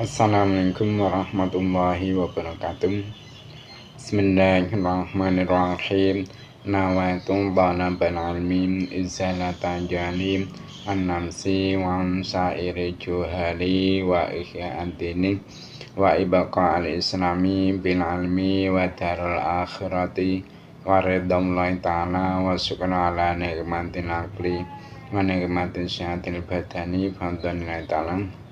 Assalamualaikum warahmatullahi wabarakatuh. Bismillahirrahmanirrahim. Nawaitu talabal ilmi izalata jalim an-namsi wa sa'iri juhali wa ihya'adini wa ibqa al-islami bil ilmi wa darul akhirati wa ridhallahi ta'ala wa syukran ala nikmatil aqli wa nikmatil syahatil badani fadlillahi ta'ala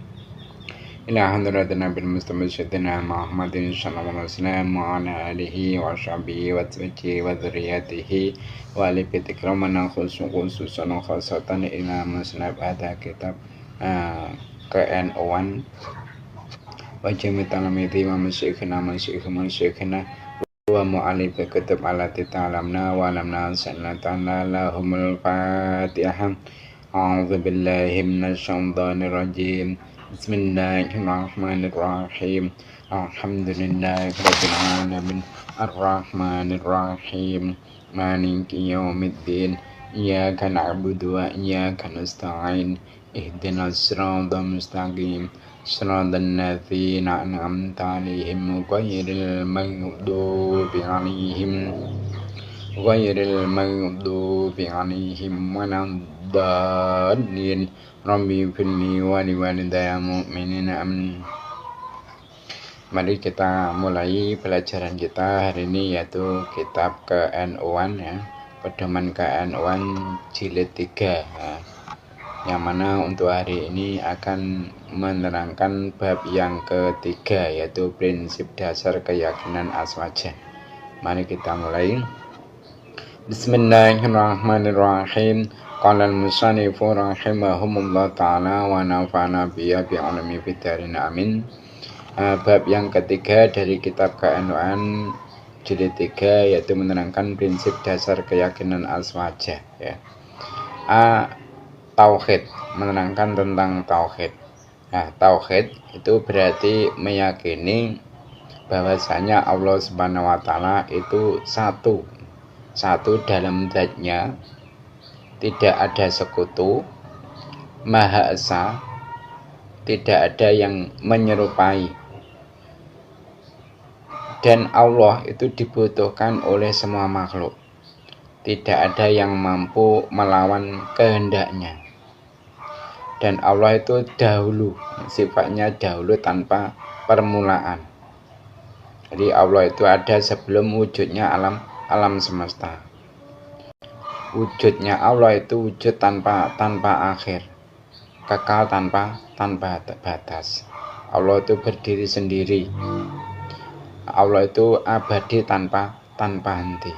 ila hadratin nabil mustafa syedina Muhammadin sallallahu alaihi wasallam wa ala alihi wa sahbihi wa tsawji wa dzurriyyatihi wa ali bitikramana khususan khasatan ila musnad ada kitab KN1 wa jami talamiti wa masyikhina wa mu'alif kitab alati ta'lamna wa lamna sallallahu lahumul fatihah. A'udzu billahi minasy syaithanir rajim. Bismillahirrahmanirrahim. Alhamdulillahirabbil alamin. Arrahmanirrahim. Maliki yaumiddin. Iyyaka na'budu wa iyyaka nasta'in. Ihdinas siratal mustaqim. Shiratal ladzina an'amta 'alaihim ghairil maghdubi 'alaihim waladdallin. Rabbi firli wa liwalidayya mu'minina amin. Mari kita mulai pelajaran kita hari ini, yaitu kitab KN1 ya, pedoman KN1 jilid 3 ya. Yang mana untuk hari ini akan menerangkan bab yang ketiga, yaitu prinsip dasar keyakinan aswaja. Mari kita mulai. Bismillahirrahmanirrahim. Qala al-musannifu rahimahumullah ta'ala wa nafa'ana biya bi'alami bidarin amin. Bab yang ketiga dari kitab KN1 jilid 3, yaitu menerangkan prinsip dasar keyakinan aswaja ya. Tauhid, menerangkan tentang tauhid. Nah, tauhid itu berarti meyakini bahwasanya Allah Subhanahu wa taala itu satu dalam zatnya, tidak ada sekutu, Maha Esa, tidak ada yang menyerupai, dan Allah itu dibutuhkan oleh semua makhluk, tidak ada yang mampu melawan kehendaknya. Dan Allah itu dahulu, sifatnya dahulu tanpa permulaan. Jadi Allah itu ada sebelum wujudnya alam semesta. Wujudnya Allah itu wujud tanpa akhir, kekal tanpa batas. Allah itu berdiri sendiri. Allah itu abadi tanpa henti.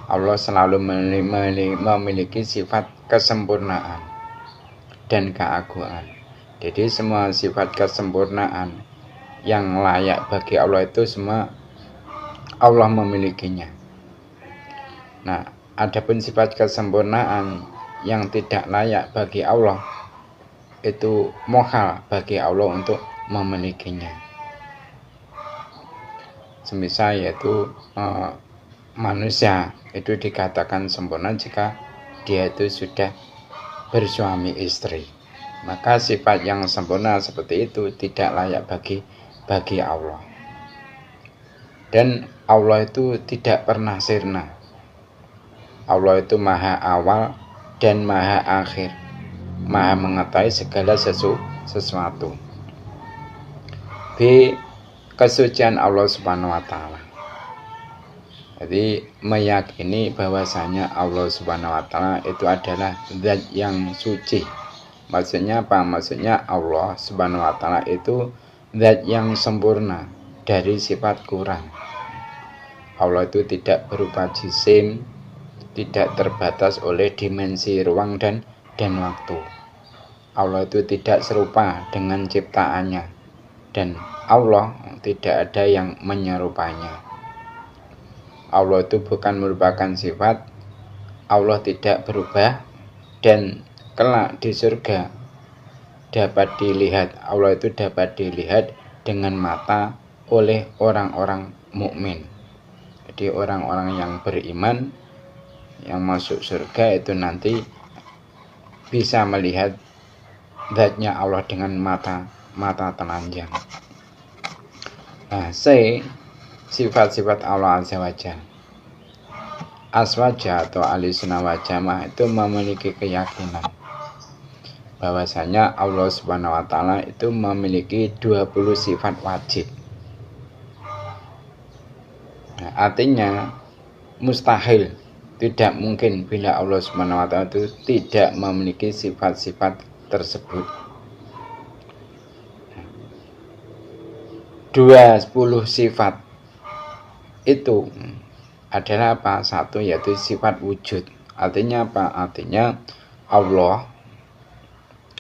Allah selalu memiliki sifat kesempurnaan dan keagungan. Jadi semua sifat kesempurnaan yang layak bagi Allah itu semua Allah memilikinya. Nah, adapun sifat kesempurnaan yang tidak layak bagi Allah, itu muhal bagi Allah untuk memilikinya. Semisal yaitu manusia itu dikatakan sempurna jika dia itu sudah bersuami istri. Maka sifat yang sempurna seperti itu tidak layak bagi Allah. Dan Allah itu tidak pernah sirna. Allah itu maha awal dan maha akhir, maha mengetahui segala sesuatu. Kesucian Allah Subhanahu wa taala. Jadi meyakini bahwasanya Allah Subhanahu wa taala itu adalah zat yang suci. Maksudnya apa? Maksudnya Allah Subhanahu wa taala itu zat yang sempurna dari sifat kurang. Allah itu tidak berupa jisim, tidak terbatas oleh dimensi ruang dan waktu. Allah itu tidak serupa dengan ciptaannya, dan Allah tidak ada yang menyerupainya. Allah itu bukan merupakan sifat, Allah tidak berubah, dan kelak di surga dapat dilihat, Allah itu dapat dilihat dengan mata oleh orang-orang mukmin. Jadi orang-orang yang beriman yang masuk surga itu nanti bisa melihat zatnya Allah dengan mata mata telanjang. Nah, C, sifat-sifat Allah Azza wa Jalla. Aswaja atau ahli sunnah wal jamaah itu memiliki keyakinan bahwasanya Allah Subhanahu wa taala itu memiliki 20 sifat wajib. Nah, artinya mustahil, tidak mungkin bila Allah Subhanahu wa taala itu tidak memiliki sifat-sifat tersebut. 20 sifat itu adalah apa? Satu, yaitu sifat wujud. Artinya apa? Artinya Allah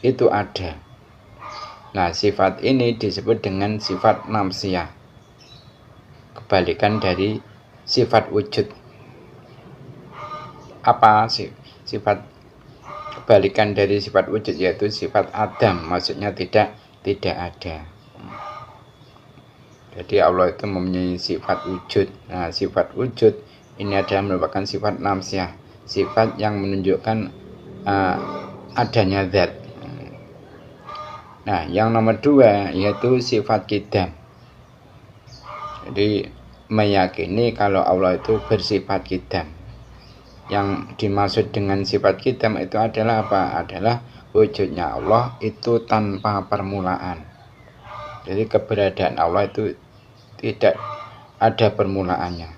itu ada. Nah, sifat ini disebut dengan sifat namsiyah, kebalikan dari sifat wujud. Apa sih sifat kebalikan dari sifat wujud? Yaitu sifat adam, maksudnya tidak ada. Jadi Allah itu mempunyai sifat wujud. Nah, sifat wujud ini adalah merupakan sifat namsiyah, sifat yang menunjukkan adanya zat. Nah, yang nomor 2 yaitu sifat qidam. Jadi meyakini kalau Allah itu bersifat qidam. Yang dimaksud dengan sifat qidam itu adalah apa? Adalah wujudnya Allah itu tanpa permulaan. Jadi keberadaan Allah itu tidak ada permulaannya.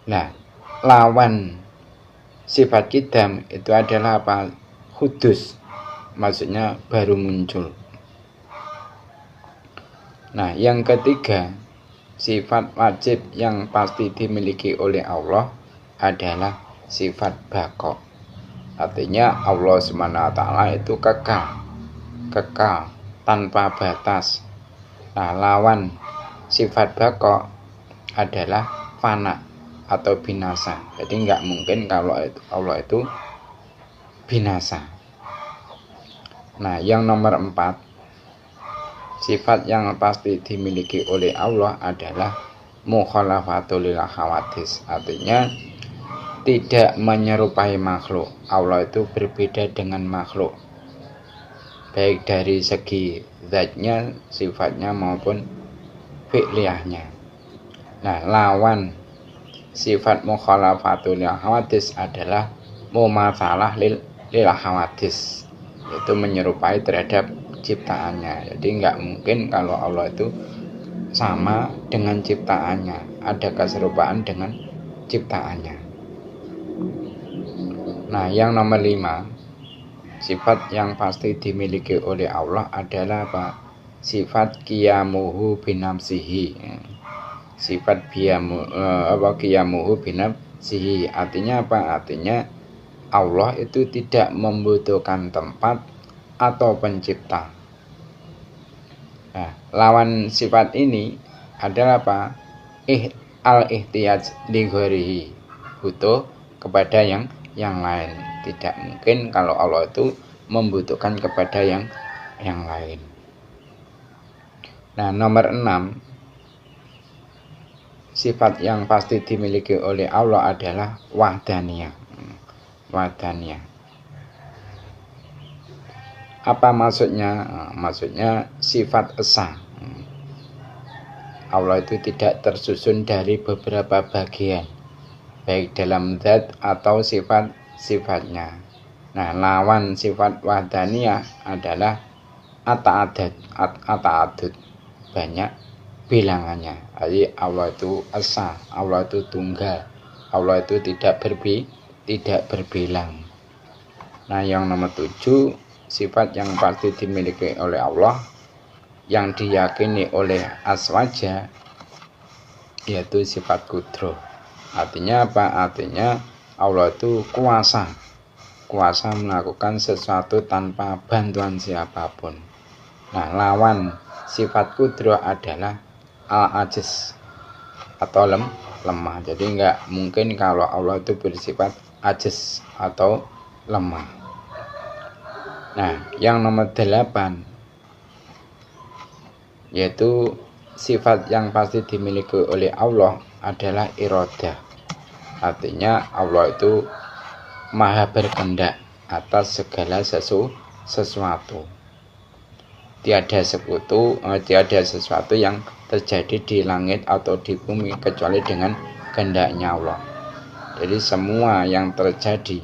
Nah, lawan sifat qidam itu adalah apa? Hudus, maksudnya baru muncul. Nah, yang ketiga, sifat wajib yang pasti dimiliki oleh Allah adalah sifat baqa. Artinya Allah SWT itu kekal tanpa batas. Nah, lawan sifat baqa adalah fana atau binasa. Jadi nggak mungkin kalau Allah itu binasa. Nah, yang nomor 4, sifat yang pasti dimiliki oleh Allah adalah mukhalafatul lil hawadis. Artinya tidak menyerupai makhluk. Allah itu berbeda dengan makhluk, baik dari segi zatnya, sifatnya maupun fi'liyahnya. Nah, lawan sifat mukhalafatul lil hawadis adalah mumatsalah lil hawadis, yaitu menyerupai terhadap ciptaannya. Jadi nggak mungkin kalau Allah itu sama dengan ciptaannya, ada keserupaan dengan ciptaannya. Nah, yang nomor 5, sifat yang pasti dimiliki oleh Allah adalah apa? Sifat qiyamuhu binafsihi. Sifat qiyamuhu binafsihi. Artinya apa? Artinya Allah itu tidak membutuhkan tempat atau pencipta. Nah, lawan sifat ini adalah apa? Al-ihtiyaj li ghairihi, butuh kepada yang lain. Tidak mungkin kalau Allah itu membutuhkan kepada yang lain. Nah, nomor 6, sifat yang pasti dimiliki oleh Allah adalah wahdaniyah. Apa maksudnya? Maksudnya sifat esa. Allah itu tidak tersusun dari beberapa bagian, baik dalam zat atau sifat-sifatnya. Nah, lawan sifat wahdaniyah adalah ata'adud, banyak bilangannya. Jadi Allah itu esa, Allah itu tunggal, Allah itu tidak berbilang. Nah, yang nomor 7, sifat yang pasti dimiliki oleh Allah yang diyakini oleh aswaja yaitu sifat kudroh. Artinya apa? Artinya Allah itu kuasa melakukan sesuatu tanpa bantuan siapapun. Nah, lawan sifat kudroh adalah al-ajiz atau lemah. Jadi nggak mungkin kalau Allah itu bersifat ajiz atau lemah. Nah, yang nomor 8 yaitu sifat yang pasti dimiliki oleh Allah adalah iradah. Artinya Allah itu maha berkehendak atas segala sesuatu. tiada sekutu, tiada sesuatu yang terjadi di langit atau di bumi kecuali dengan kehendaknya Allah. Jadi semua yang terjadi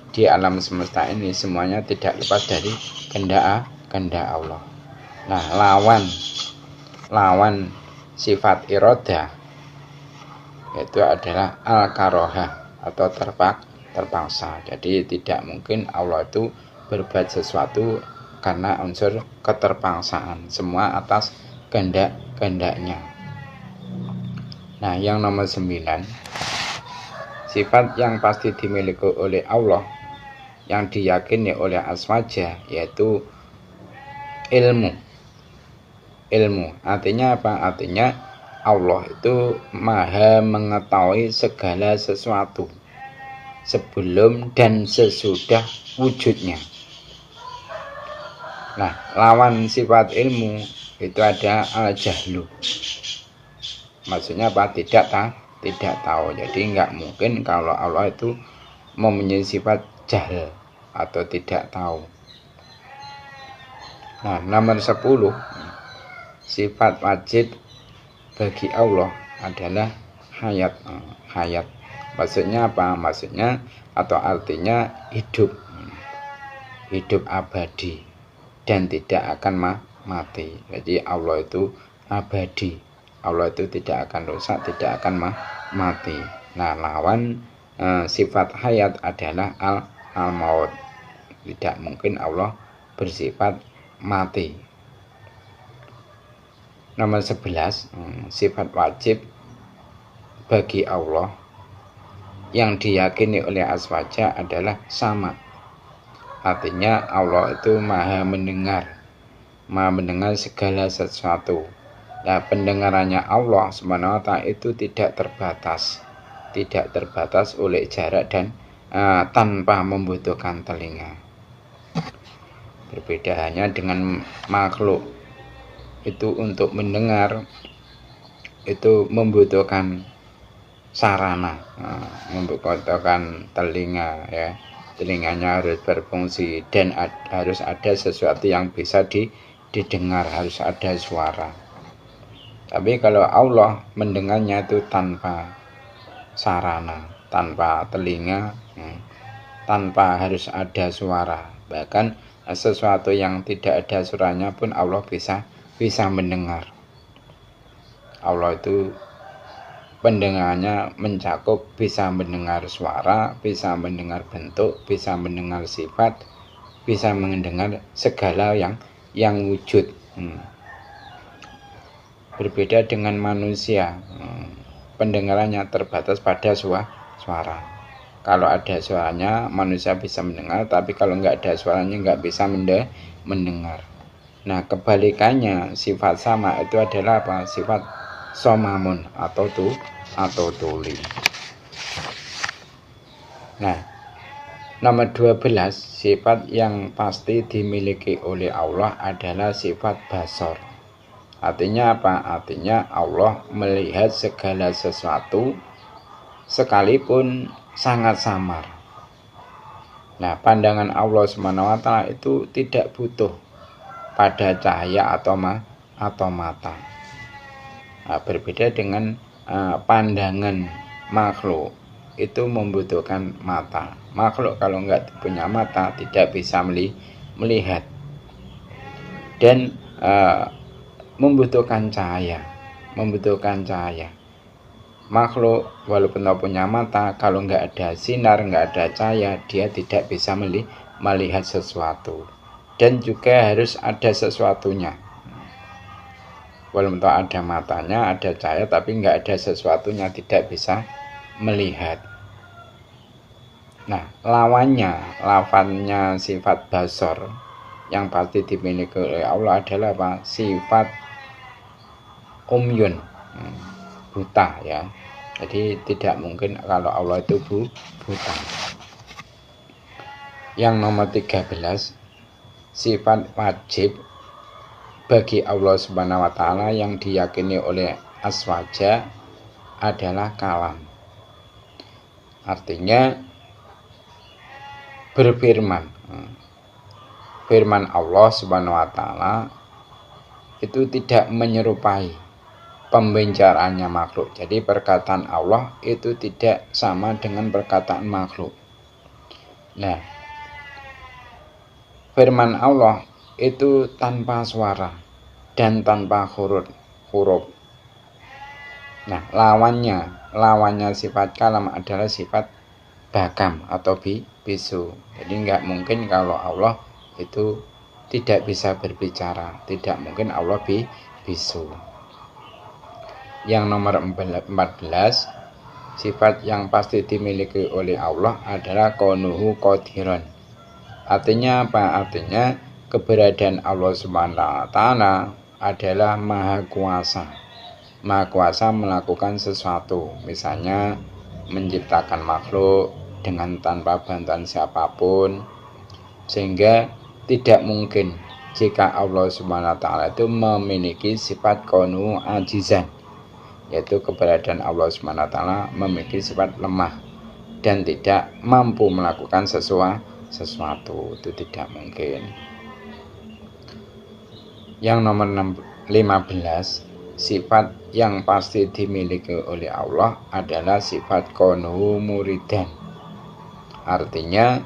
di alam semesta ini semuanya tidak lepas dari kehendak Allah. Nah, lawan sifat irodah itu adalah al-karohah atau terpaksa. Jadi tidak mungkin Allah itu berbuat sesuatu karena unsur keterpaksaan, semua atas kehendaknya. Nah, yang nomor 9, sifat yang pasti dimiliki oleh Allah yang diyakini oleh aswaja yaitu ilmu. Artinya apa? Artinya Allah itu maha mengetahui segala sesuatu sebelum dan sesudah wujudnya. Nah, lawan sifat ilmu itu ada al-jahlu. Maksudnya apa? Tidak tahu. Jadi enggak mungkin kalau Allah itu mempunyai sifat jahil atau tidak tahu. Nah, nomor 10, sifat wajib bagi Allah adalah hayat. Maksudnya apa? Maksudnya atau artinya hidup abadi dan tidak akan mati. Jadi Allah itu abadi, Allah itu tidak akan rusak, tidak akan mati. Nah, lawan sifat hayat adalah al-maut. Tidak mungkin Allah bersifat mati. Nomor 11, sifat wajib bagi Allah yang diyakini oleh aswaja adalah sama. Artinya Allah itu maha mendengar segala sesuatu. Nah, pendengarannya Allah Subhanahu wa Ta'ala itu tidak terbatas oleh jarak dan tanpa membutuhkan telinga. Berbeda hanya dengan makhluk, itu untuk mendengar itu membutuhkan sarana, membutuhkan telinga ya. Telinganya harus berfungsi dan harus ada sesuatu yang bisa didengar, harus ada suara. Tapi kalau Allah mendengarnya itu tanpa sarana, tanpa telinga, tanpa harus ada suara. Bahkan sesuatu yang tidak ada suaranya pun Allah bisa mendengar. Allah itu pendengarannya mencakup bisa mendengar suara, bisa mendengar bentuk, bisa mendengar sifat, bisa mendengar segala yang wujud. Berbeda dengan manusia, pendengarannya terbatas pada suara. Kalau ada suaranya manusia bisa mendengar, tapi kalau nggak ada suaranya nggak bisa mendengar. Nah, kebalikannya sifat sama itu adalah apa? Sifat somamun atau tuli. Nah, nomor 12, sifat yang pasti dimiliki oleh Allah adalah sifat basor. Artinya apa? Artinya Allah melihat segala sesuatu sekalipun sangat samar. Nah, pandangan Allah SWT itu tidak butuh pada cahaya atau mata. Nah, berbeda dengan pandangan makhluk itu membutuhkan mata. Makhluk kalau nggak punya mata tidak bisa melihat dan membutuhkan cahaya. Makhluk walaupun punya mata, kalau nggak ada sinar, nggak ada cahaya, dia tidak bisa melihat sesuatu. Dan juga harus ada sesuatunya. Walaupun ada matanya, ada cahaya, tapi nggak ada sesuatunya, tidak bisa melihat. Nah, lawannya sifat basor yang pasti dimiliki oleh Allah adalah apa? Sifat umyun, buta ya. Jadi tidak mungkin kalau Allah itu buta. Yang nomor 13, sifat wajib bagi Allah Subhanahu wa Ta'ala yang diyakini oleh aswaja adalah kalam. Artinya berfirman. firman Allah Subhanahu wa taala itu tidak menyerupai pembicaraannya makhluk. Jadi perkataan Allah itu tidak sama dengan perkataan makhluk. Nah, firman Allah itu tanpa suara dan tanpa huruf. Nah, lawannya sifat kalam adalah sifat bakam atau bisu. Jadi nggak mungkin kalau Allah itu tidak bisa berbicara, tidak mungkin Allah bisu. Yang nomor 14, sifat yang pasti dimiliki oleh Allah adalah kaunuhu qadiran. Artinya apa? Artinya keberadaan Allah Subhanahu wa taala adalah maha kuasa. Maha kuasa melakukan sesuatu, misalnya menciptakan makhluk dengan tanpa bantuan siapapun, sehingga tidak mungkin jika Allah Subhanahu wa taala itu memiliki sifat kaunu ajizan, yaitu keberadaan Allah Subhanahu wa taala memiliki sifat lemah dan tidak mampu melakukan sesuatu, itu tidak mungkin. Yang nomor 15, sifat yang pasti dimiliki oleh Allah adalah sifat kaunuhu muridan. Artinya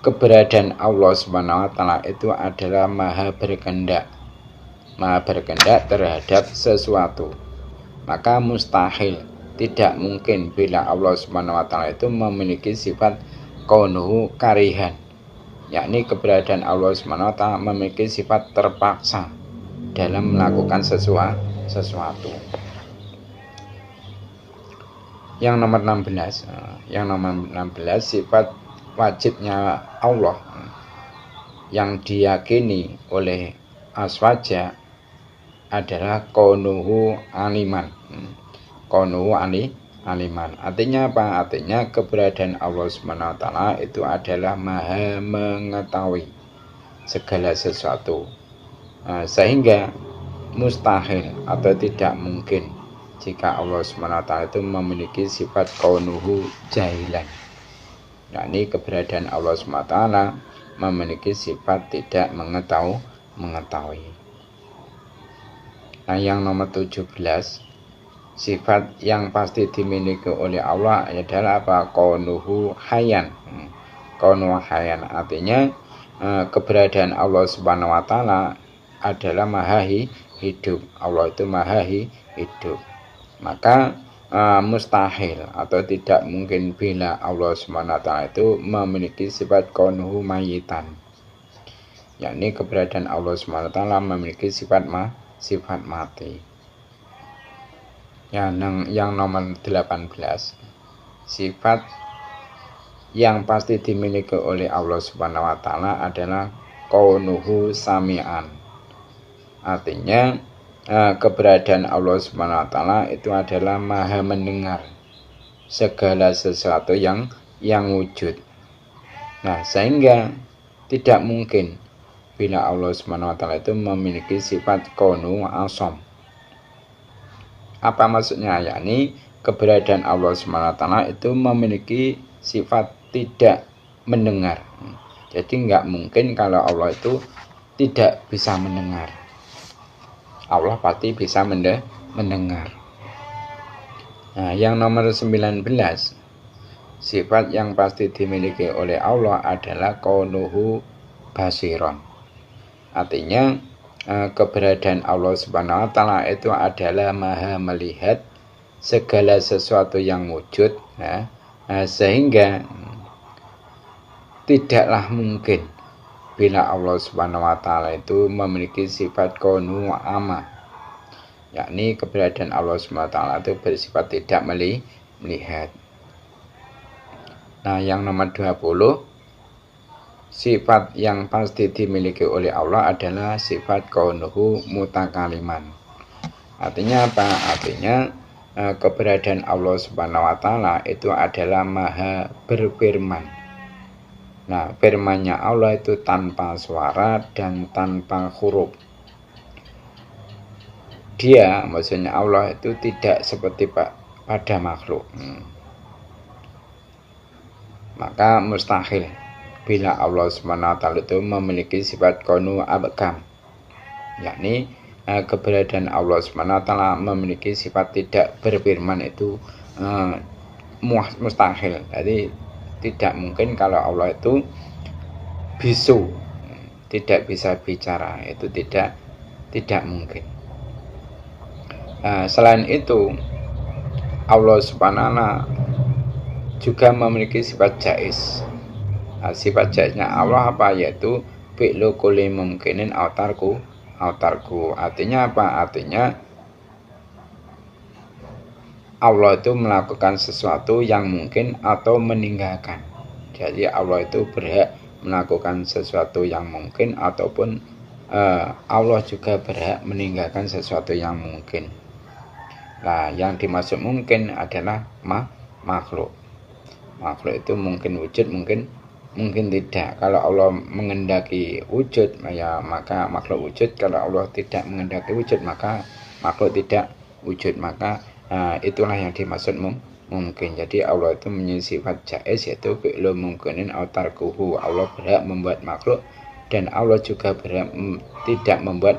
keberadaan Allah Subhanahu wa taala itu adalah maha berkehendak terhadap sesuatu. Maka mustahil, tidak mungkin bila Allah Subhanahu wa taala itu memiliki sifat kaunuhu karihan, yakni keberadaan Allah Subhanahu wa taala memiliki sifat terpaksa dalam melakukan sesuatu. Yang nomor 16, sifat wajibnya Allah yang diyakini oleh aswaja adalah kaunuhu aliman. Artinya apa? Artinya keberadaan Allah Subhanahu wa taala itu adalah maha mengetahui segala sesuatu. Sehingga mustahil atau tidak mungkin jika Allah Subhanahu wa taala itu memiliki sifat kaunuhu jahilan, yakni keberadaan Allah Subhanahu wa taala memiliki sifat tidak mengetahui. Nah, yang nomor 17, sifat yang pasti dimiliki oleh Allah adalah apa? Kaunuhu hayyan. Kaunuhu hayyan artinya keberadaan Allah Subhanahu wa taala adalah maha hidup. Allah itu maha hidup. Maka mustahil atau tidak mungkin bila Allah Subhanahu wa taala itu memiliki sifat kaunuhu mayitan, yakni keberadaan Allah Subhanahu wa taala memiliki sifat mati. Yang nomor 18, sifat yang pasti dimiliki oleh Allah Subhanahu wa taala adalah kaunuhu sami'an. Artinya keberadaan Allah Subhanahu wa taala itu adalah maha mendengar segala sesuatu yang wujud. Nah, sehingga tidak mungkin bila Allah Subhanahu wa taala itu memiliki sifat kaunu asom. Apa maksudnya? Yakni keberadaan Allah Subhanahu wa taala itu memiliki sifat tidak mendengar. Jadi nggak mungkin kalau Allah itu tidak bisa mendengar. Allah pasti bisa mendengar. Nah, yang nomor 19, sifat yang pasti dimiliki oleh Allah adalah kaunuhu basiron. Artinya keberadaan Allah Subhanahu wa taala itu adalah maha melihat segala sesuatu yang wujud, sehingga tidaklah mungkin bila Allah Subhanahu wa taala itu memiliki sifat kaunu ama, yakni keberadaan Allah Subhanahu wa taala itu bersifat tidak melihat. Nah, yang nomor 20, sifat yang pasti dimiliki oleh Allah adalah sifat kaunuhu mutakaliman. Artinya apa? Artinya keberadaan Allah Subhanahu wa taala itu adalah maha berfirman. Nah, firman-Nya Allah itu tanpa suara dan tanpa huruf. Dia, maksudnya Allah itu tidak seperti pada makhluk. Maka mustahil bila Allah Subhanahu wa taala itu memiliki sifat konu abkam, yakni keberadaan Allah Subhanahu wa taala memiliki sifat tidak berfirman itu mustahil. Jadi tidak mungkin kalau Allah itu bisu, tidak bisa bicara, itu tidak mungkin. Selain itu Allah Subhanahu wa taala juga memiliki sifat jaiz. Sifat jaiznya Allah apa? Yaitu fi'lu kulli mumkinin autarku. Artinya apa? Artinya Allah itu melakukan sesuatu yang mungkin atau meninggalkan. Jadi Allah itu berhak melakukan sesuatu yang mungkin ataupun Allah juga berhak meninggalkan sesuatu yang mungkin. Nah, yang dimaksud mungkin adalah makhluk. Makhluk itu mungkin wujud, mungkin tidak. Kalau Allah mengendaki wujud, ya maka makhluk wujud. Kalau Allah tidak mengendaki wujud, maka makhluk tidak wujud. Maka itulah yang dimaksud mungkin. Jadi Allah itu mempunyai sifat jaiz, yaitu fi'lu mungkinin autarkuhu. Allah berhak membuat makhluk dan Allah juga berhak tidak membuat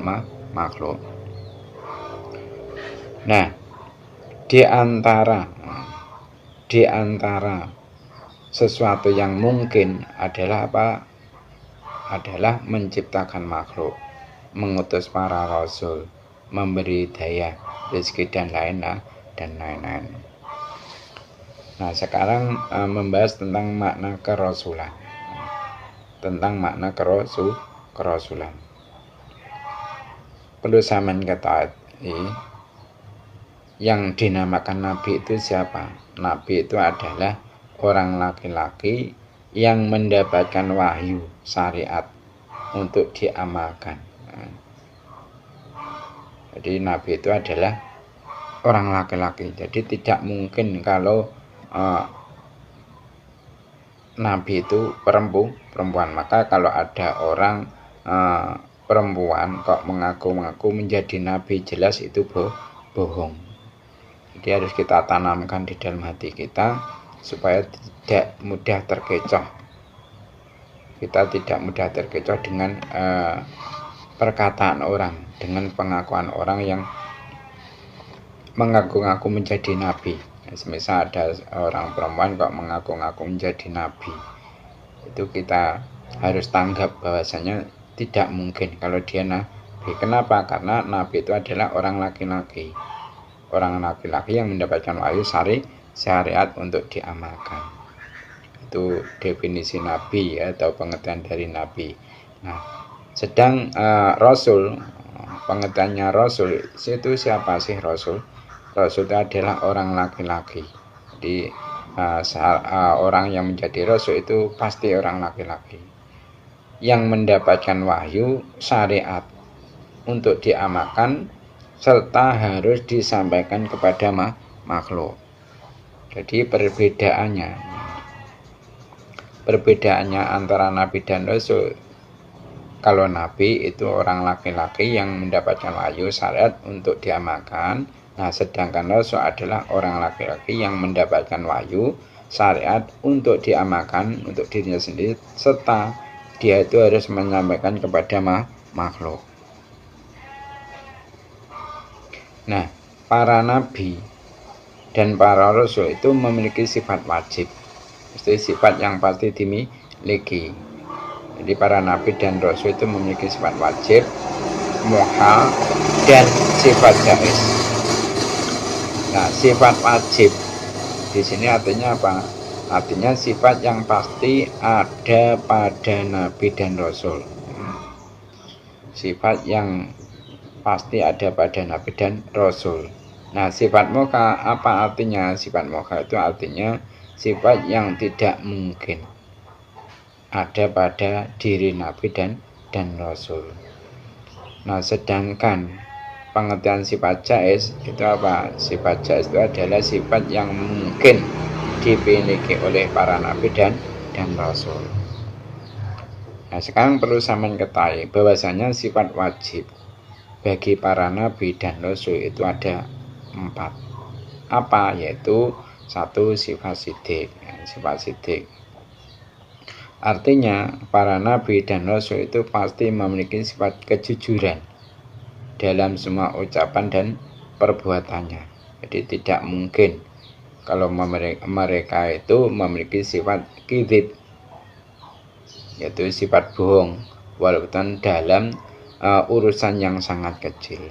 makhluk. Nah, di antara sesuatu yang mungkin adalah apa? Adalah menciptakan makhluk, mengutus para rasul, memberi daya, rezeki dan lain-lain. Nah, sekarang membahas tentang makna kerasulan. Kerasulan. Perlu sampeyan ketahui, yang dinamakan nabi itu siapa? Nabi itu adalah orang laki-laki yang mendapatkan wahyu syariat untuk diamalkan. Jadi nabi itu adalah orang laki-laki. Jadi tidak mungkin kalau nabi itu perempuan. Maka kalau ada orang perempuan kok mengaku menjadi nabi, jelas itu bohong. Jadi harus kita tanamkan di dalam hati kita supaya tidak mudah terkecoh. Kita tidak mudah terkecoh dengan perkataan orang, dengan pengakuan orang yang mengaku-ngaku menjadi nabi. Misal ada orang perempuan kok mengaku-ngaku menjadi nabi, itu kita harus tanggap bahwasanya tidak mungkin kalau dia nabi. Kenapa? Karena nabi itu adalah orang laki-laki. Orang laki-laki yang mendapatkan wahyu syariat untuk diamalkan. Itu definisi nabi atau pengertian dari nabi. Nah, sedang rasul, pengertiannya rasul itu siapa sih rasul? Rasul itu adalah orang laki-laki. Jadi orang yang menjadi rasul itu pasti orang laki-laki yang mendapatkan wahyu syariat untuk diamalkan serta harus disampaikan kepada makhluk. Jadi perbedaannya antara nabi dan rasul, kalau nabi itu orang laki-laki yang mendapatkan wahyu syariat untuk diamalkan. Nah, sedangkan rasul adalah orang laki-laki yang mendapatkan wahyu syariat untuk diamalkan untuk dirinya sendiri, serta dia itu harus menyampaikan kepada makhluk. Nah, para nabi dan para rasul itu memiliki sifat wajib, mesti sifat yang pasti dimiliki. Jadi para nabi dan rasul itu memiliki sifat wajib, muhal, dan sifat jaiz. Nah, sifat wajib di sini artinya apa? Artinya sifat yang pasti ada pada nabi dan rasul. Sifat yang pasti ada pada nabi dan rasul. Nah, sifat mokha apa artinya? Sifat mokha itu artinya sifat yang tidak mungkin ada pada diri nabi dan rasul. Nah, sedangkan pengertian sifat jaiz itu apa? Sifat jaiz itu adalah sifat yang mungkin dimiliki oleh para nabi dan rasul. Nah, sekarang perlu sampeyan ketahui bahwasanya sifat wajib bagi para nabi dan rasul itu ada 4. Apa? Yaitu 1 sifat sidik. Sifat sidik. Artinya para nabi dan rasul itu pasti memiliki sifat kejujuran dalam semua ucapan dan perbuatannya. Jadi tidak mungkin kalau mereka itu memiliki sifat kidib, yaitu sifat bohong, walaupun dalam urusan yang sangat kecil.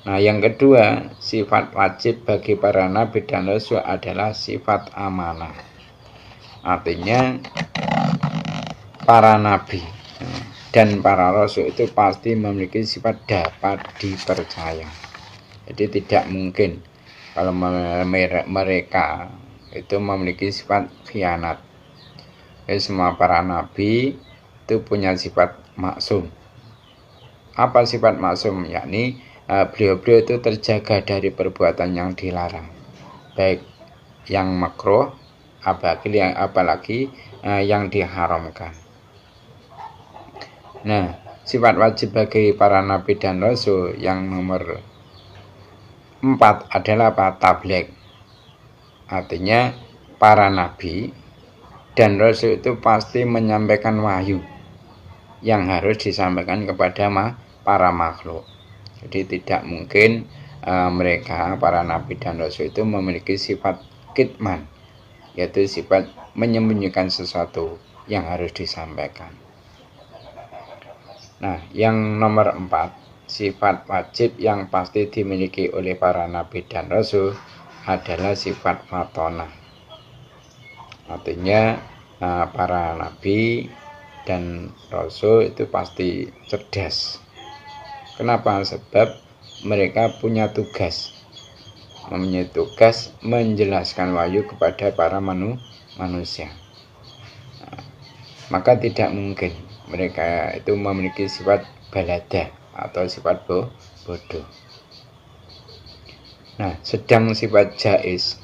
Nah, yang kedua, sifat wajib bagi para nabi dan rasul adalah sifat amanah. Artinya para nabi dan para rasul itu pasti memiliki sifat dapat dipercaya. Jadi tidak mungkin kalau mereka itu memiliki sifat khianat. Jadi semua para nabi itu punya sifat maksum. Apa sifat maksum? Yakni beliau-beliau itu terjaga dari perbuatan yang dilarang, baik yang makruh apalagi yang diharamkan. Nah, sifat wajib bagi para nabi dan rasul yang nomor 4 adalah tabligh. Artinya para nabi dan rasul itu pasti menyampaikan wahyu yang harus disampaikan kepada para makhluk. Jadi tidak mungkin mereka para nabi dan rasul itu memiliki sifat kitman, yaitu sifat menyembunyikan sesuatu yang harus disampaikan. Nah, yang nomor 4, sifat wajib yang pasti dimiliki oleh para nabi dan rasul adalah sifat fatonah. Artinya para nabi dan rasul itu pasti cerdas. Kenapa? Sebab mereka punya tugas menjelaskan wahyu kepada para manusia. Nah, maka tidak mungkin mereka itu memiliki sifat balada atau sifat bodoh. Nah, sedang sifat jaiz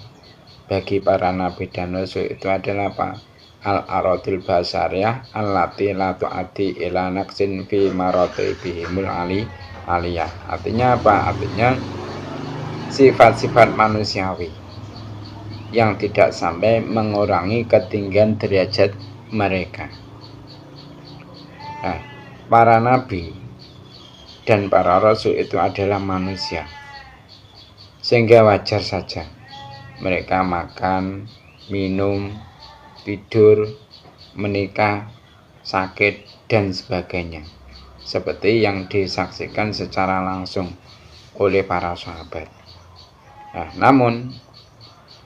bagi para nabi dan rasul itu adalah apa? Al-aradil basariyah allati la tu'addi ila naqsin fi maratibihimul aliyah. Artinya apa? Artinya sifat-sifat manusiawi yang tidak sampai mengurangi ketinggian derajat mereka. Nah, para nabi dan para rasul itu adalah manusia, sehingga wajar saja mereka makan, minum, tidur, menikah, sakit, dan sebagainya, seperti yang disaksikan secara langsung oleh para sahabat. Nah, namun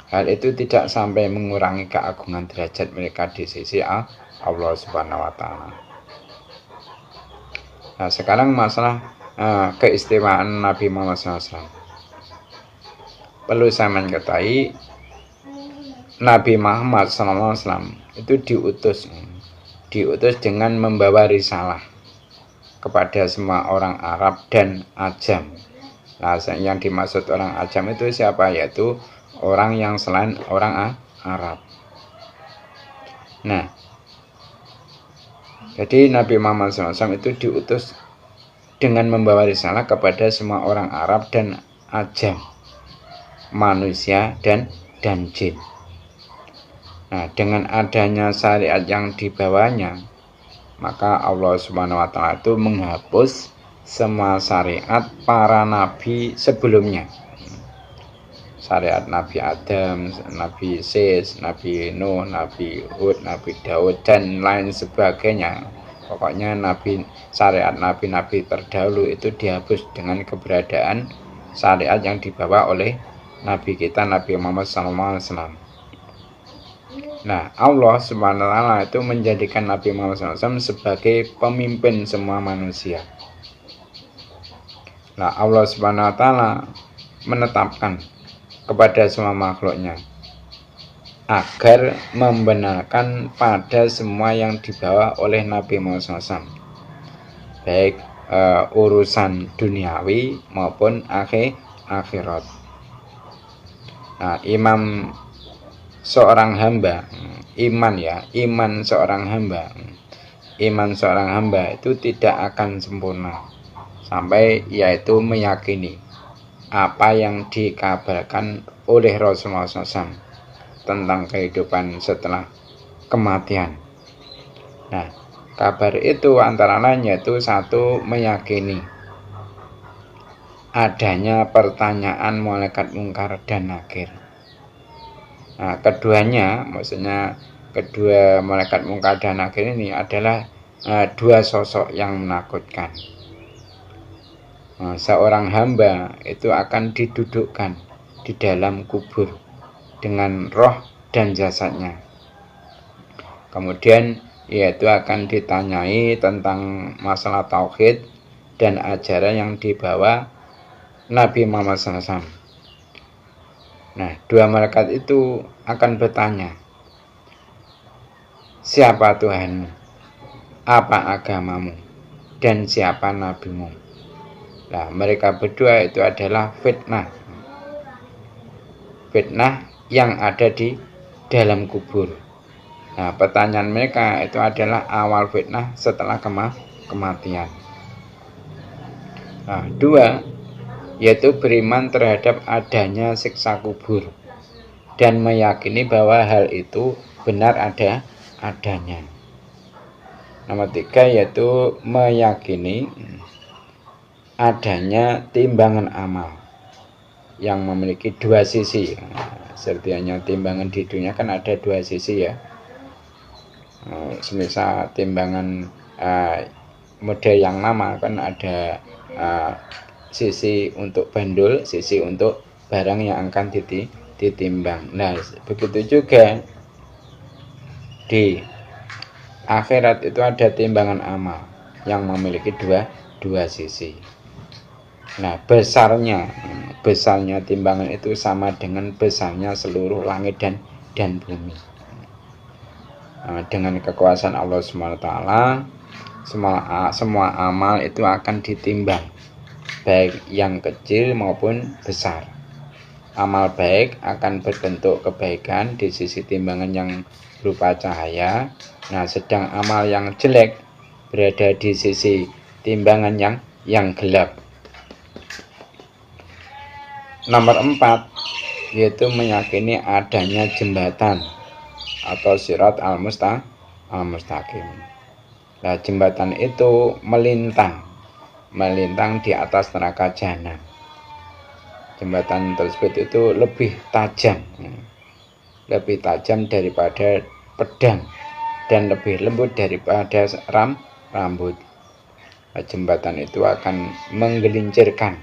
hal itu tidak sampai mengurangi keagungan derajat mereka di sisi Allah Subhanahu wa Ta'ala. Nah, sekarang masalah keistimewaan Nabi Muhammad SAW. Perlu saya mengetahui Nabi Muhammad SAW itu diutus dengan membawa risalah kepada semua orang Arab dan Ajam. Nah, yang dimaksud orang Ajam itu siapa? Yaitu orang yang selain orang Arab. Nah, jadi Nabi Muhammad SAW itu diutus dengan membawa risalah kepada semua orang Arab dan Ajam, manusia dan jin. Nah, dengan adanya syariat yang dibawanya, maka Allah Subhanahu wa Ta'ala itu menghapus semua syariat para nabi sebelumnya. Syariat Nabi Adam, Nabi Sis, Nabi Nuh, Nabi Hud, Nabi Daud, dan lain sebagainya. Pokoknya syariat nabi-nabi terdahulu itu dihapus dengan keberadaan syariat yang dibawa oleh Nabi kita Nabi Muhammad SAW. Nah, Allah Subhanahu wa Ta'ala itu menjadikan Nabi Muhammad SAW sebagai pemimpin semua manusia. Nah, Allah Subhanahu wa Ta'ala menetapkan kepada semua makhluknya agar membenarkan pada semua yang dibawa oleh Nabi Muhammad SAW, baik urusan duniawi maupun akhirat. Nah, iman seorang hamba itu tidak akan sempurna sampai yaitu meyakini apa yang dikabarkan oleh Rasulullah SAW tentang kehidupan setelah kematian. Nah, kabar itu antara lain yaitu satu, meyakini adanya pertanyaan malaikat mungkar dan nakir. Nah, keduanya, maksudnya kedua malaikat mungkar dan nakir ini adalah dua sosok yang menakutkan. Seorang hamba itu akan didudukkan di dalam kubur dengan roh dan jasadnya. Kemudian yaitu akan ditanyai tentang masalah tauhid dan ajaran yang dibawa Nabi Muhammad SAW. Nah, dua malaikat itu akan bertanya, siapa Tuhanmu, apa agamamu, dan siapa nabimu. Nah, mereka berdua itu adalah fitnah yang ada di dalam kubur. Nah, pertanyaan mereka itu adalah awal fitnah setelah kematian. Nah, dua, yaitu beriman terhadap adanya siksa kubur dan meyakini bahwa hal itu benar adanya. Nomor tiga, yaitu meyakini adanya timbangan amal yang memiliki dua sisi. Seperti hanya timbangan di dunia kan ada dua sisi ya. Semisal timbangan model yang lama kan ada sisi untuk bandul, sisi untuk barang yang akan ditimbang. Nah, begitu juga di akhirat itu ada timbangan amal yang memiliki dua sisi. Nah, besarnya timbangan itu sama dengan besarnya seluruh langit dan bumi. Dengan kekuasaan Allah SWT, semua amal itu akan ditimbang, baik yang kecil maupun besar. Amal baik akan berbentuk kebaikan di sisi timbangan yang berupa cahaya. Nah, sedang amal yang jelek berada di sisi timbangan yang gelap. Nomor 4, yaitu meyakini adanya jembatan atau sirat al-mustaqim. Nah, jembatan itu melintang di atas neraka jahanam. Jembatan tersebut itu lebih tajam daripada pedang dan lebih lembut daripada rambut. Nah, jembatan itu akan menggelincirkan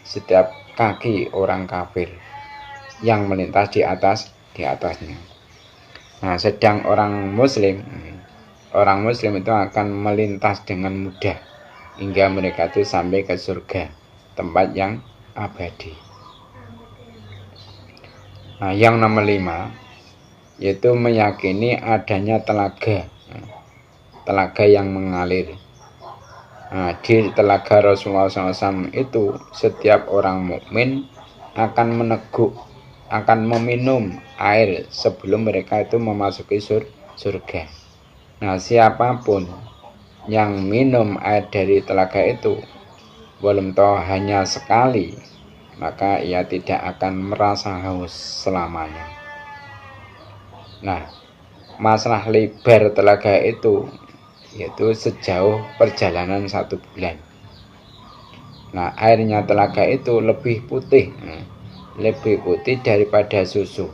setiap kaki orang kafir yang melintas di atasnya. Nah, sedang orang muslim itu akan melintas dengan mudah hingga mereka itu sampai ke surga, tempat yang abadi. Nah, yang nomor 5, yaitu meyakini adanya telaga yang mengalir. Nah, di telaga Rasulullah SAW itu setiap orang mukmin akan meminum air sebelum mereka itu memasuki surga. Nah, siapapun yang minum air dari telaga itu, walau hanya sekali, maka ia tidak akan merasa haus selamanya. Nah, masalah lebar telaga itu yaitu sejauh perjalanan 1 bulan. Nah, airnya telaga itu lebih putih daripada susu,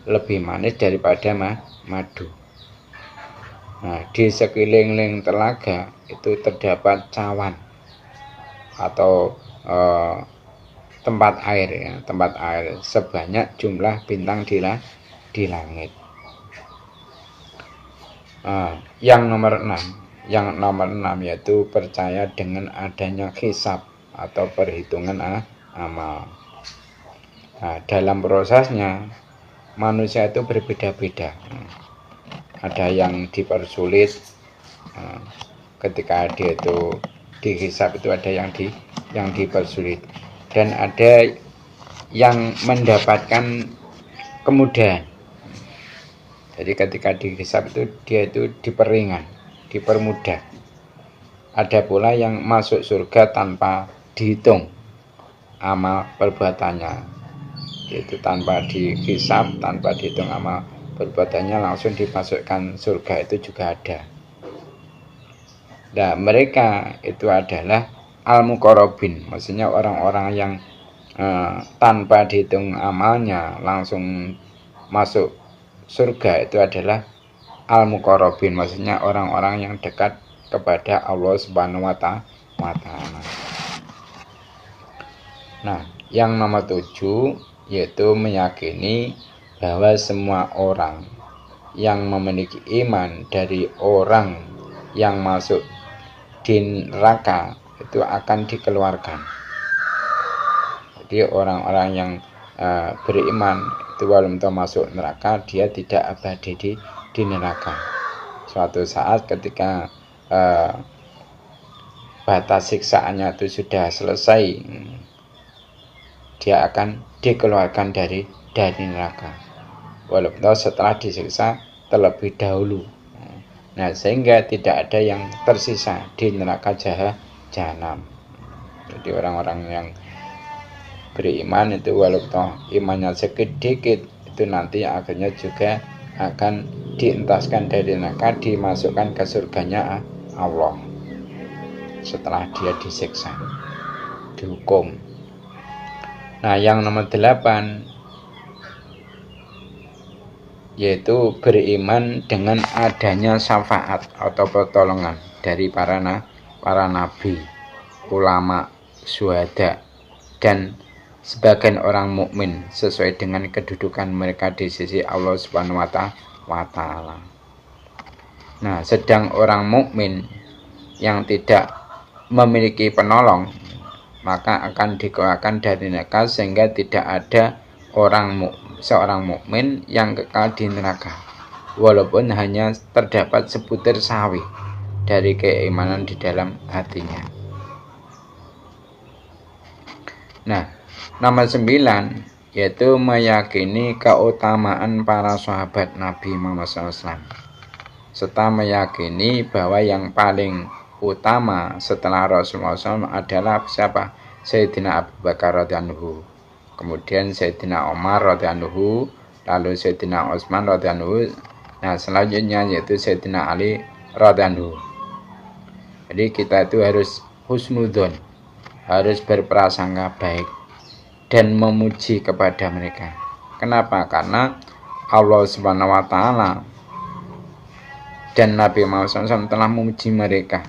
lebih manis daripada madu. Nah, di sekeliling telaga itu terdapat cawan atau tempat air sebanyak jumlah bintang di langit. Yang nomor 6 yaitu percaya dengan adanya hisab atau perhitungan amal. Nah, dalam prosesnya manusia itu berbeda-beda. Ada yang dipersulit ketika dia itu dihisab, itu ada yang dipersulit, dan ada yang mendapatkan kemudahan. Jadi ketika dihisab itu dia itu dipermudah. Ada pula yang masuk surga tanpa dihitung amal perbuatannya, yaitu tanpa dihisab, tanpa dihitung amal perbuatannya langsung dimasukkan surga itu juga ada. Nah, mereka itu adalah al-muqarrabin, maksudnya orang-orang yang tanpa dihitung amalnya langsung masuk surga, itu adalah al-muqarrabin, maksudnya orang-orang yang dekat kepada Allah Subhanahu wa Ta'ala. Nah, yang nomor 7 yaitu meyakini bahwa semua orang yang memiliki iman dari orang yang masuk di neraka itu akan dikeluarkan. Jadi orang-orang yang beriman itu walaupun masuk neraka, dia tidak abadi di neraka. Suatu saat ketika batas siksaannya itu sudah selesai, dia akan dikeluarkan dari neraka, walaupun setelah disiksa terlebih dahulu. Nah, sehingga tidak ada yang tersisa di neraka jahanam. Jadi orang-orang yang beriman itu walaupun imannya sedikit, itu nanti akhirnya juga akan dientaskan dari neraka, dimasukkan ke surganya Allah setelah dia disiksa, dihukum. Nah, yang nomor 8 yaitu beriman dengan adanya syafaat atau pertolongan dari para nabi, ulama, syuhada, dan sebagian orang mukmin sesuai dengan kedudukan mereka di sisi Allah Subhanahu wa Ta'ala. Nah, sedang orang mukmin yang tidak memiliki penolong, maka akan dikeluarkan dari neraka, sehingga tidak ada seorang mukmin yang kekal di neraka, walaupun hanya terdapat sebutir sawi dari keimanan di dalam hatinya. Nah, nomor 9 yaitu meyakini keutamaan para sahabat Nabi Muhammad SAW, serta meyakini bahwa yang paling utama setelah Rasulullah SAW adalah siapa? Sayyidina Abu Bakar radhiyallahu, kemudian Sayyidina Umar radhiyallahu, lalu Sayyidina Utsman radhiyallahu, nah selanjutnya yaitu Sayyidina Ali radhiyallahu. Jadi kita itu harus husnudzon, harus berprasangka baik dan memuji kepada mereka. Kenapa? Karena Allah Subhanahu wa Ta'ala dan Nabi Muhammad SAW telah memuji mereka.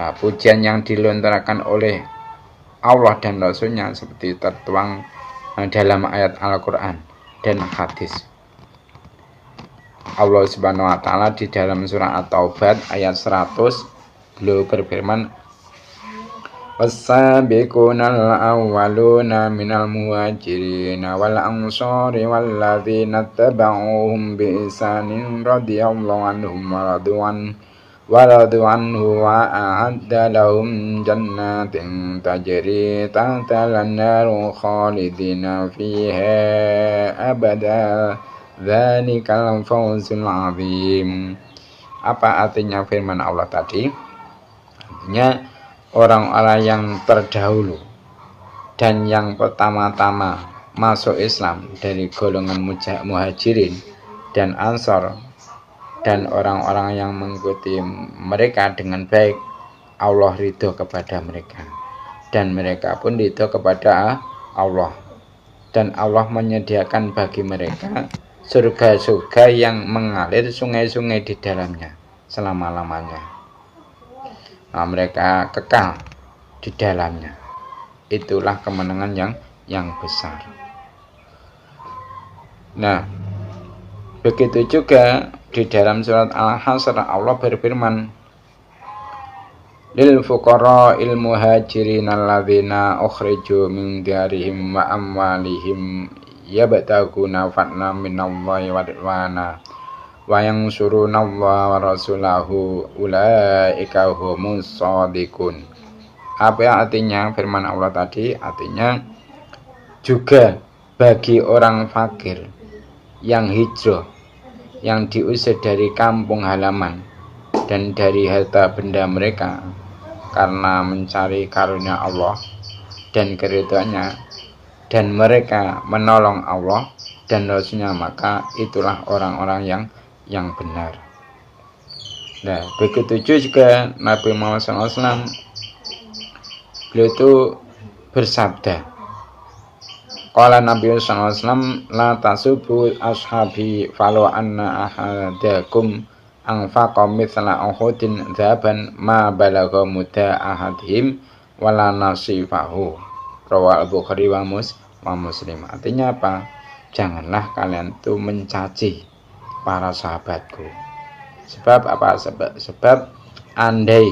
Nah, pujian yang dilontarkan oleh Allah dan Rasulnya seperti tertuang dalam ayat Al-Quran dan hadis. Allah Subhanahu wa Ta'ala di dalam surah At-Taubah ayat 100 beliau berfirman, "Was-sabiqunal awwaluna minal muhajirina wal ansari walladzina tabauhum bi ihsanin radhiyallahu anhum wa radu anhu wa a'adda lahum jannatin tajri tahtaha an-naru khalidina fiha abada dzalikal fawzul 'adzim." Apa artinya firman Allah tadi? Artinya orang-orang yang terdahulu dan yang pertama-tama masuk Islam dari golongan muhajirin dan ansor dan orang-orang yang mengikuti mereka dengan baik, Allah ridho kepada mereka dan mereka pun ridho kepada Allah, dan Allah menyediakan bagi mereka surga-surga yang mengalir sungai-sungai di dalamnya selama-lamanya. Nah, mereka kekal di dalamnya. Itulah kemenangan yang besar. Nah, begitu juga di dalam surat Al-Hasyr Allah berfirman, lil fuqara'il muhajirin alladzina ukhriju min diyarihim wa amwalihim yabtaguna fadlan minallahi wa ridwana wa yansurunallaha wa rasulahu ulaika humus shadiqun. Apa artinya firman Allah tadi? Artinya juga bagi orang fakir yang hijrah, yang diusir dari kampung halaman dan dari harta benda mereka karena mencari karunia Allah dan keridhaannya, dan mereka menolong Allah dan Rasulnya, maka itulah orang-orang yang benar. Nah, begitu juga Nabi Muhammad SAW, beliau itu bersabda, qala Nabi SAW, la tasubu ashabi falau anna ahadakum anfaqa mithla uhudin dhaban ma balagha mudda ahadihim wala nasifahu. Rawal Bukhari wa Muslim. Artinya apa? Janganlah kalian itu mencaci para sahabatku. Sebab apa? Sebab andai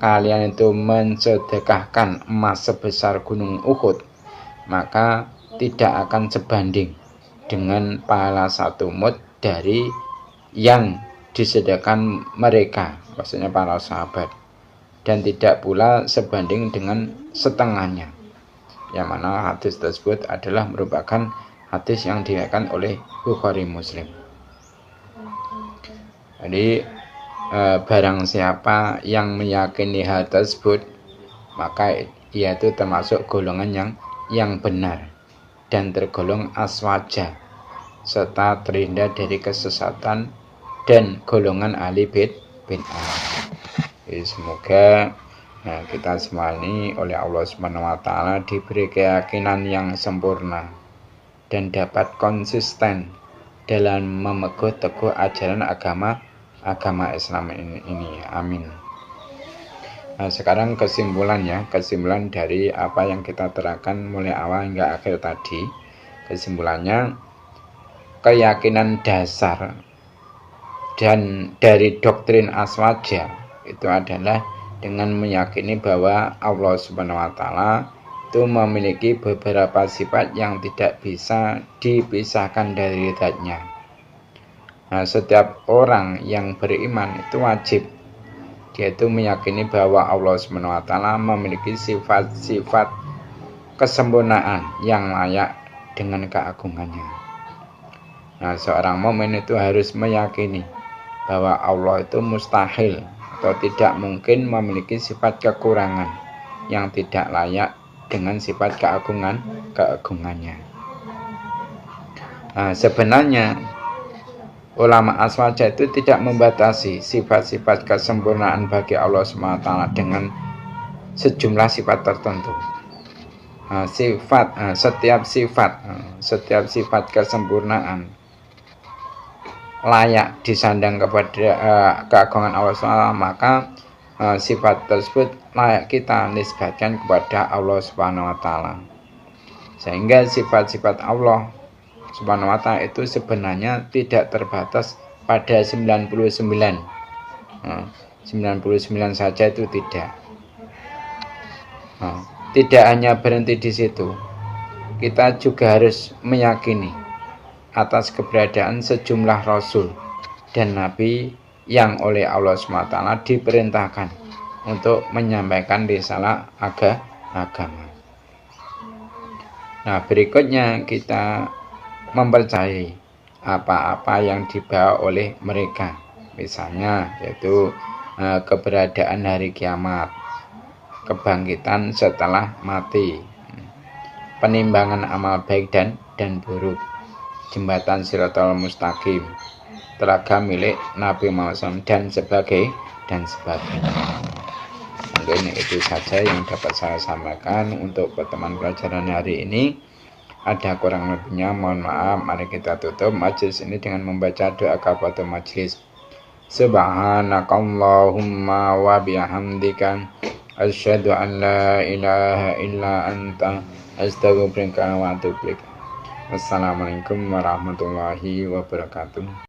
kalian itu mensedekahkan emas sebesar gunung Uhud, maka tidak akan sebanding dengan pahala satu mud dari yang disedekahkan mereka, maksudnya para sahabat, dan tidak pula sebanding dengan setengahnya, yang mana hadis tersebut adalah merupakan hadis yang diriwayatkan oleh Bukhari Muslim. Jadi barang siapa yang meyakini hal tersebut, maka ia itu termasuk golongan yang benar dan tergolong aswaja, serta terhindar dari kesesatan dan golongan ahli bid'ah. Semoga kita semua ini oleh Allah Subhanahu wa taala diberi keyakinan yang sempurna dan dapat konsisten dalam memegang teguh ajaran agama Islam ini. Amin. Nah, sekarang kesimpulan dari apa yang kita terangkan mulai awal hingga akhir tadi. Kesimpulannya, keyakinan dasar dan dari doktrin aswaja itu adalah dengan meyakini bahwa Allah Subhanahu wa taala itu memiliki beberapa sifat yang tidak bisa dipisahkan dari zatnya. Nah, setiap orang yang beriman itu wajib dia itu meyakini bahwa Allah Subhanahu wa taala memiliki sifat-sifat kesempurnaan yang layak dengan keagungannya. Nah, seorang mukmin itu harus meyakini bahwa Allah itu mustahil atau tidak mungkin memiliki sifat kekurangan yang tidak layak dengan sifat keagungannya. Nah, sebenarnya ulama aswaja itu tidak membatasi sifat-sifat kesempurnaan bagi Allah SWT dengan sejumlah sifat tertentu. Setiap sifat kesempurnaan layak disandang kepada keagungan Allah SWT, maka sifat tersebut layak kita nisbatkan kepada Allah SWT. Sehingga sifat-sifat Allah Subhanahu wa ta'ala itu sebenarnya tidak terbatas pada 99 saja, itu tidak. Tidak hanya berhenti di situ, kita juga harus meyakini atas keberadaan sejumlah rasul dan nabi yang oleh Allah SWT diperintahkan untuk menyampaikan risalah agama. Nah, berikutnya kita mempercayai apa-apa yang dibawa oleh mereka, misalnya yaitu keberadaan hari kiamat, kebangkitan setelah mati, penimbangan amal baik dan buruk, jembatan Shiratal Mustaqim, telaga milik Nabi Muhammad dan sebagainya. Mungkin itu saja yang dapat saya sampaikan untuk pertemuan pelajaran hari ini. Ada kurang lebihnya mohon maaf. Mari kita tutup majelis ini dengan membaca doa kafaratul majelis. Subhanakallahumma wa bihamdika asyhadu an la ilaha illa anta astaghfiruka wa atubu ilaik. Wassalamualaikum warahmatullahi wabarakatuh.